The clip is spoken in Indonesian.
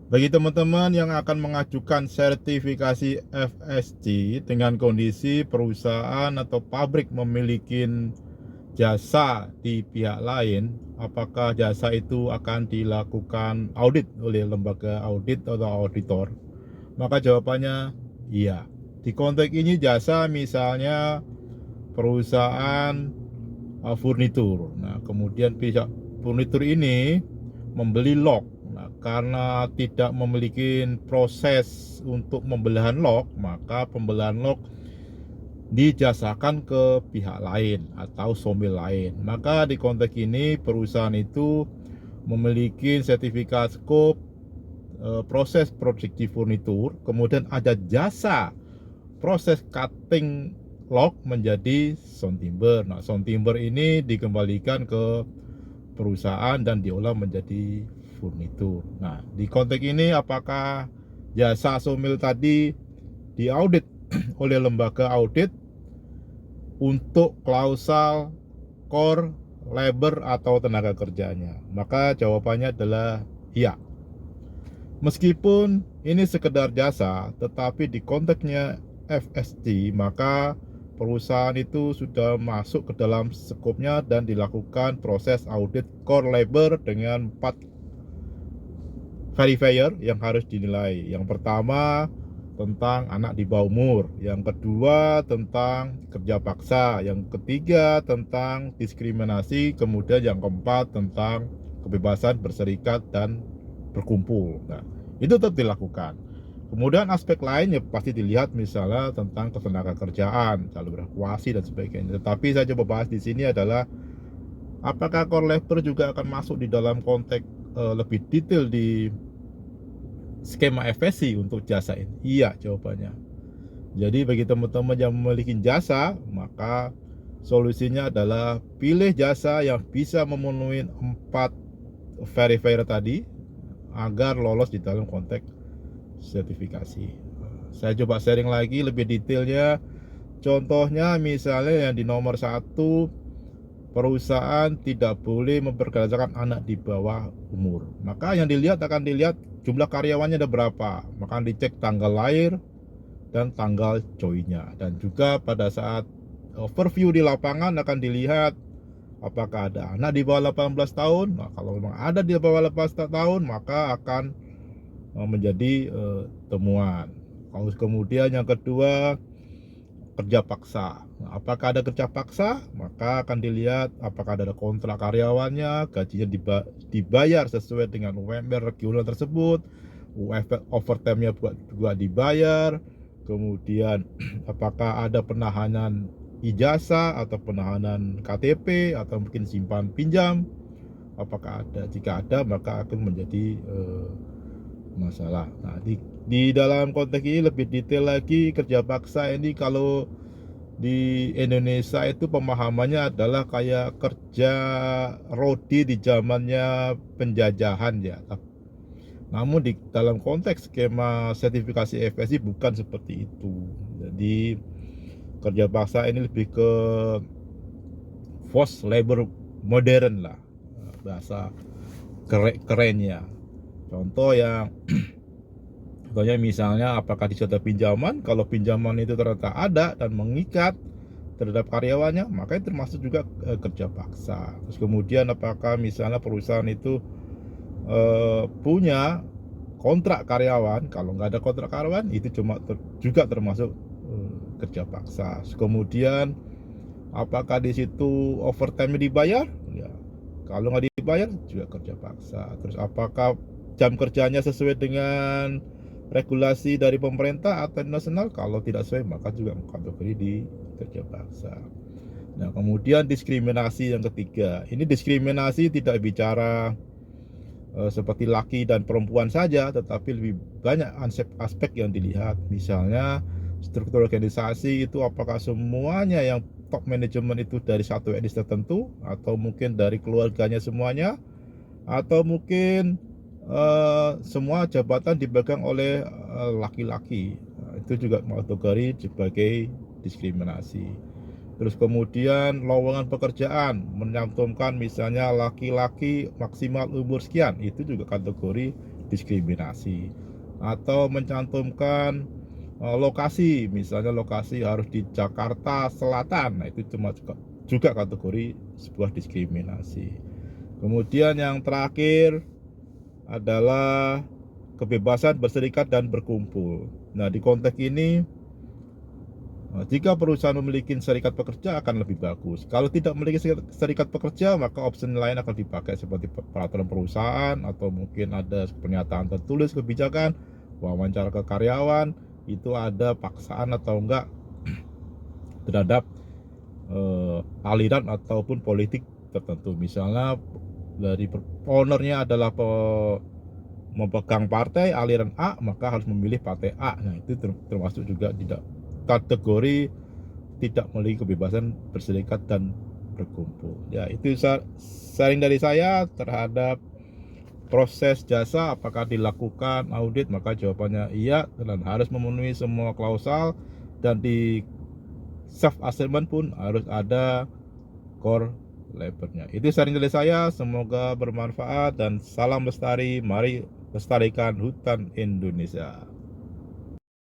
Bagi teman-teman yang akan mengajukan sertifikasi FSC dengan kondisi perusahaan atau pabrik memiliki jasa di pihak lain, apakah jasa itu akan dilakukan audit oleh lembaga audit atau auditor? Maka jawabannya iya. Di konteks ini jasa misalnya perusahaan furnitur. Nah, kemudian pihak furnitur ini membeli log. Nah, karena tidak memiliki proses untuk pembelahan log, maka pembelahan log dijasakan ke pihak lain atau somil lain. Maka di konteks ini perusahaan itu memiliki sertifikat scope proses produksi furnitur, kemudian ada jasa proses cutting log menjadi sound timber. Nah, sound timber ini dikembalikan ke perusahaan dan diolah menjadi furnitur. Nah, di konteks ini apakah jasa somil tadi diaudit oleh lembaga audit untuk klausal core labor atau tenaga kerjanya? Maka jawabannya adalah iya. Meskipun ini sekedar jasa, tetapi di konteksnya FSC, maka perusahaan itu sudah masuk ke dalam skopnya dan dilakukan proses audit core labor dengan 4 verifier yang harus dinilai. Yang pertama tentang anak di bawah umur, yang kedua tentang kerja paksa, yang ketiga tentang diskriminasi, kemudian yang keempat tentang kebebasan berserikat dan berkumpul. Nah, itu tetap dilakukan. Kemudian aspek lain ya pasti dilihat, misalnya tentang ketenaga kerjaan, jalur evakuasi dan sebagainya. Tetapi saya coba bahas di sini adalah apakah core labor juga akan masuk di dalam konteks lebih detail di skema FSC untuk jasa ini? Iya jawabannya. Jadi bagi teman-teman yang memiliki jasa, maka solusinya adalah pilih jasa yang bisa memenuhi 4 verifier tadi agar lolos di dalam konteks sertifikasi. Saya coba sharing lagi lebih detailnya. Contohnya misalnya yang di nomor 1, perusahaan tidak boleh memperkerjakan anak di bawah umur. Maka yang akan dilihat jumlah karyawannya ada berapa. Maka dicek tanggal lahir dan tanggal joinnya. Dan juga pada saat overview di lapangan akan dilihat apakah ada anak di bawah 18 tahun. Nah, kalau memang ada di bawah 18 tahun, maka akan menjadi temuan. Kalau kemudian yang kedua, kerja paksa. Nah, apakah ada kerja paksa? Maka akan dilihat apakah ada kontrak karyawannya, gajinya dibayar sesuai dengan UMR regional tersebut, overtime-nya juga dibayar. Kemudian apakah ada penahanan ijazah atau penahanan KTP atau mungkin simpan pinjam? Apakah ada? Jika ada, maka akan menjadi masalah. Nah, di dalam konteks ini lebih detail lagi, kerja paksa ini kalau di Indonesia itu pemahamannya adalah kayak kerja rodi di zamannya penjajahan ya. Namun di dalam konteks skema sertifikasi FSC bukan seperti itu. Jadi kerja paksa ini lebih ke forced labor modern lah, bahasa kerennya. Contohnya misalnya apakah disertai pinjaman. Kalau pinjaman itu ternyata ada dan mengikat terhadap karyawannya, maka itu termasuk juga kerja paksa. Terus kemudian apakah misalnya perusahaan itu punya kontrak karyawan. Kalau nggak ada kontrak karyawan, itu juga termasuk kerja paksa. Terus kemudian apakah di situ overtime dibayar? Ya, kalau nggak dibayar juga kerja paksa. Terus apakah jam kerjanya sesuai dengan regulasi dari pemerintah atau nasional? Kalau tidak sesuai, maka juga kategori di kerja paksa. Nah, kemudian diskriminasi yang ketiga. Ini diskriminasi tidak bicara seperti laki dan perempuan saja, tetapi lebih banyak aspek yang dilihat. Misalnya struktur organisasi itu apakah semuanya yang top manajemen itu dari satu etnis tertentu, atau mungkin dari keluarganya semuanya, atau mungkin semua jabatan dipegang oleh laki-laki. Itu juga kategori sebagai diskriminasi. Terus kemudian lowongan pekerjaan menyantumkan misalnya laki-laki maksimal umur sekian, itu juga kategori diskriminasi, atau mencantumkan lokasi, misalnya lokasi harus di Jakarta Selatan. Nah, itu juga kategori sebuah diskriminasi. Kemudian yang terakhir adalah kebebasan berserikat dan berkumpul. Nah, di konteks ini, jika perusahaan memiliki serikat pekerja akan lebih bagus. Kalau tidak memiliki serikat pekerja, maka opsi lain akan dipakai seperti peraturan perusahaan, atau mungkin ada pernyataan tertulis kebijakan, wawancara ke karyawan, itu ada paksaan atau enggak terhadap aliran ataupun politik tertentu. Misalnya dari ownernya adalah memegang partai aliran A, maka harus memilih partai A. Nah, itu termasuk juga tidak kategori tidak memiliki kebebasan berserikat dan berkumpul. Ya, itu sharing dari saya terhadap proses jasa. Apakah dilakukan audit? Maka jawabannya iya, dan harus memenuhi semua klausal, dan di self assessment pun harus ada core labornya. Itu sharing dari saya, semoga bermanfaat dan salam lestari. Mari lestarikan hutan Indonesia.